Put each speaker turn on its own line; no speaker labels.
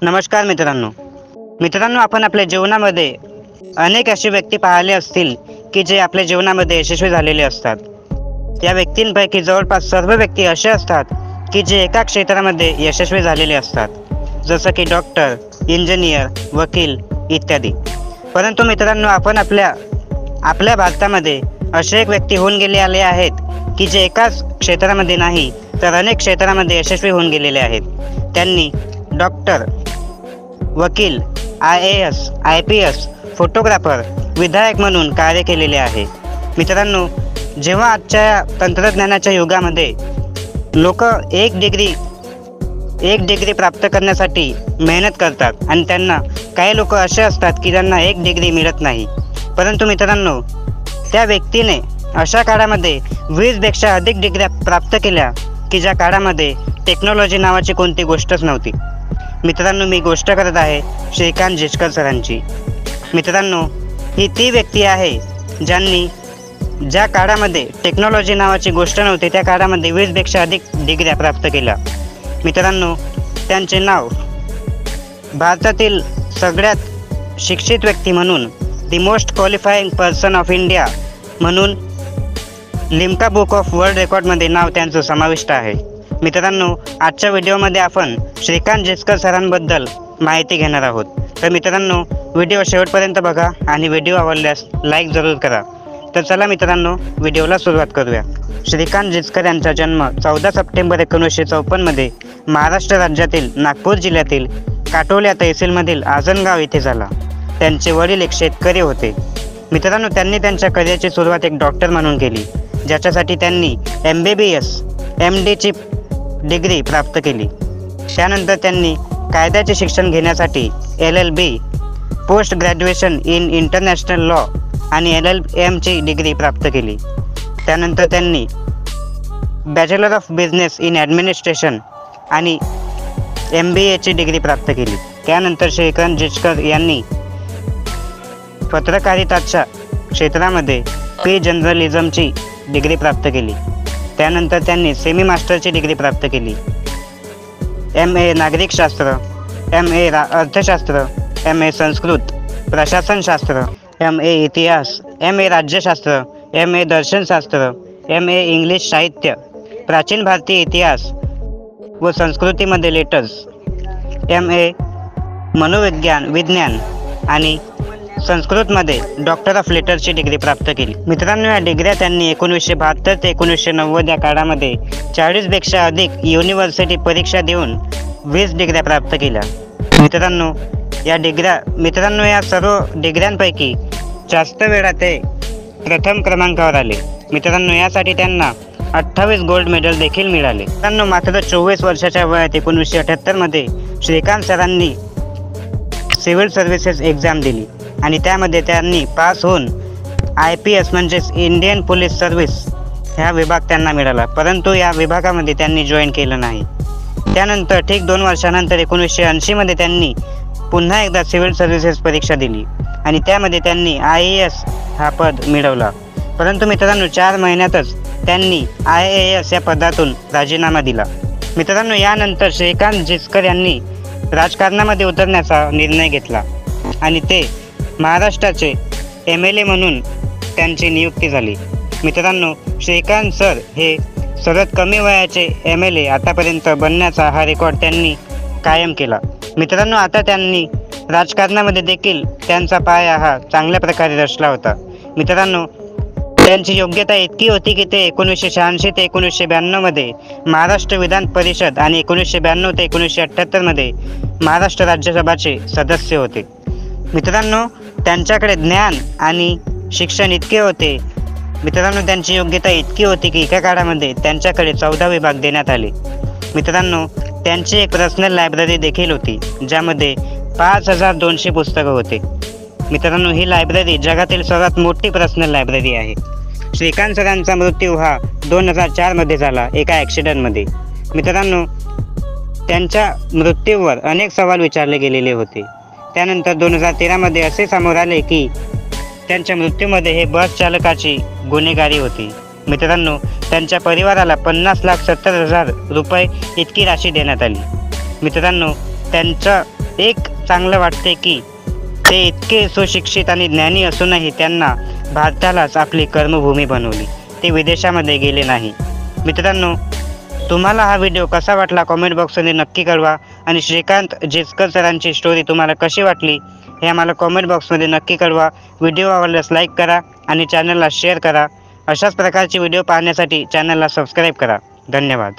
नमस्कार मित्रांनो, आपण आपल्या जीवनामध्ये अनेक अशी व्यक्ती पाहिले असतील की जे आपल्या जीवनामध्ये यशस्वी झालेले असतात. या व्यक्तींपैकी जवळपास सर्व व्यक्ती असे असतात की जे एका क्षेत्रामध्ये यशस्वी झालेले असतात, जसं की डॉक्टर, इंजिनियर, वकील इत्यादी. परंतु मित्रांनो, आपण आपल्या भारतामध्ये असे एक व्यक्ती होऊन गेले आहेत की जे एकाच क्षेत्रामध्ये नाही तर अनेक क्षेत्रामध्ये यशस्वी होऊन गेलेले आहेत. त्यांनी डॉक्टर, वकील, IAS, IPS, फोटोग्राफर, विधायक म्हणून कार्य केलेले आहे. मित्रांनो, जेव्हा आजच्या तंत्रज्ञानाच्या युगामध्ये लोक एक डिग्री प्राप्त करण्यासाठी मेहनत करतात आणि त्यांना काही लोक असे असतात की ज्यांना एक डिग्री मिळत नाही. परंतु मित्रांनो, त्या व्यक्तीने अशा काळामध्ये 20पेक्षा अधिक डिग्र्या प्राप्त केल्या की ज्या काळामध्ये टेक्नॉलॉजी नावाची कोणती गोष्टच नव्हती. मित्रांनो, मी गोष्ट करत आहे श्रीकांत जिचकर सरांची. मित्रांनो, ही ती व्यक्ती आहे ज्यांनी ज्या काळामध्ये टेक्नॉलॉजी नावाची गोष्ट नव्हती त्या काळामध्ये 20पेक्षा अधिक डिग्र्या प्राप्त केल्या. मित्रांनो, त्यांचे नाव भारतातील सगळ्यात शिक्षित व्यक्ती म्हणून the most qualifying person of India म्हणून लिम्का बुक ऑफ वर्ल्ड रेकॉर्डमध्ये नाव त्यांचं समाविष्ट आहे. मित्रांनो, आजच्या व्हिडिओमध्ये आपण श्रीकांत जिचकर सरांबद्दल माहिती घेणार आहोत. तर मित्रांनो, व्हिडिओ शेवटपर्यंत बघा आणि व्हिडिओ आवडल्यास लाईक जरूर करा. तर चला मित्रांनो, व्हिडिओला सुरुवात करूया. श्रीकांत जिचकर यांचा जन्म 14 सप्टेंबर 1954 महाराष्ट्र राज्यातील नागपूर जिल्ह्यातील काटोल्या तहसीलमधील आजनगाव येथे झाला. त्यांचे वडील एक शेतकरी होते. मित्रांनो, त्यांनी त्यांच्या करिअरची सुरुवात एक डॉक्टर म्हणून केली, ज्याच्यासाठी त्यांनी MBBS, MDची डिग्री प्राप्त केली. त्यानंतर त्यांनी कायद्याचे शिक्षण घेण्यासाठी LLB, post graduation in international law आणि LLMची डिग्री प्राप्त केली. त्यानंतर त्यांनी bachelor of business in administration आणि MBAची डिग्री प्राप्त केली. त्यानंतर श्रीकांत जिचकर यांनी पत्रकारिताच्या क्षेत्रामध्ये जर्नलिझमची डिग्री प्राप्त केली. त्यानंतर त्यांनी सेमी मास्टरची डिग्री प्राप्त केली. MA नागरिकशास्त्र, MA अर्थशास्त्र, MA संस्कृत प्रशासनशास्त्र, MA इतिहास, MA राज्यशास्त्र, MA दर्शनशास्त्र, MA इंग्लिश साहित्य, प्राचीन भारतीय इतिहास व संस्कृतीमध्ये लेटर्स, MA विज्ञान आणि संस्कृतमध्ये डॉक्टर ऑफ लेटर्सची डिग्री प्राप्त केली. मित्रांनो, या डिग्र्या त्यांनी 1972 ते 1990 या काळामध्ये 40पेक्षा अधिक युनिव्हर्सिटी परीक्षा देऊन 20 डिग्र्या प्राप्त केल्या. मित्रांनो, या सर्व डिग्र्यांपैकी जास्त वेळा ते प्रथम क्रमांकावर आले. मित्रांनो, यासाठी त्यांना 28 गोल्ड मेडल देखील मिळाले. मित्रांनो, मात्र 24 वर्षाच्या वयात 1978 श्रीकांत सरांनी सिव्हिल सर्व्हिसेस एक्झाम दिली आणि त्यामध्ये त्यांनी पास होऊन IPS म्हणजेच इंडियन पोलीस सर्व्हिस ह्या विभाग त्यांना मिळाला. परंतु या विभागामध्ये त्यांनी जॉईन केलं नाही. त्यानंतर ठीक 2 वर्षानंतर 1980 त्यांनी पुन्हा एकदा सिव्हिल सर्व्हिसेस परीक्षा दिली आणि त्यामध्ये त्यांनी IAS हा पद मिळवला. परंतु मित्रांनो, 4 महिन्यातच त्यांनी IAS या पदातून राजीनामा दिला. मित्रांनो, यानंतर श्रीकांत जिचकर यांनी राजकारणामध्ये उतरण्याचा निर्णय घेतला आणि ते महाराष्ट्राचे MLA म्हणून त्यांची नियुक्ती झाली. मित्रांनो, श्रीकांत सर हे सर्वात कमी वयाचे MLA आतापर्यंत बनण्याचा हा रेकॉर्ड त्यांनी कायम केला. मित्रांनो, आता त्यांनी राजकारणामध्ये देखील त्यांचा पाया हा चांगल्या प्रकारे रचला होता. मित्रांनो, त्यांची योग्यता इतकी होती की ते 1986 ते 1992 महाराष्ट्र विधान परिषद आणि 1992 ते 1978 महाराष्ट्र राज्यसभाचे सदस्य होते. मित्रांनो, त्यांच्याकडे ज्ञान आणि शिक्षण इतके होते. मित्रांनो, त्यांची योग्यता इतकी होती की एका काळामध्ये त्यांच्याकडे 14 विभाग देण्यात आले. मित्रांनो, त्यांची एक पर्सनल लायब्ररी देखील होती, ज्यामध्ये 5200 पुस्तकं होते. मित्रांनो, ही लायब्ररी जगातील सर्वात मोठी पर्सनल लायब्ररी आहे. श्रीकांत सरांचा मृत्यू हा 2004 झाला एका ॲक्सिडेंटमध्ये. मित्रांनो, त्यांच्या मृत्यूवर अनेक सवाल विचारले गेलेले होते. त्यानंतर 2013 असे समोर आले की त्यांच्या मृत्यूमध्ये हे बस चालकाची गुन्हेगारी होती. मित्रांनो, त्यांच्या परिवाराला 50,70,000 रुपये इतकी राशी देण्यात आली. मित्रांनो, त्यांचा एक चांगलं वाटते की ते इतके सुशिक्षित आणि ज्ञानी असूनही त्यांना भारतालाच आपली कर्मभूमी बनवली, ते विदेशामध्ये गेले नाही. मित्रांनो, तुम्हाला हा व्हिडिओ कसा वाटला कॉमेंट बॉक्समध्ये नक्की कळवा आणि श्रीकांत जिचकर सरांची स्टोरी तुम्हाला कशी वाटली हे आम्हाला कॉमेंट बॉक्समध्ये नक्की कळवा. व्हिडिओ आवडल्यास लाईक करा आणि चॅनलला शेअर करा. अशाच प्रकारचे व्हिडिओ पाहण्यासाठी चॅनलला सबस्क्राईब करा. धन्यवाद.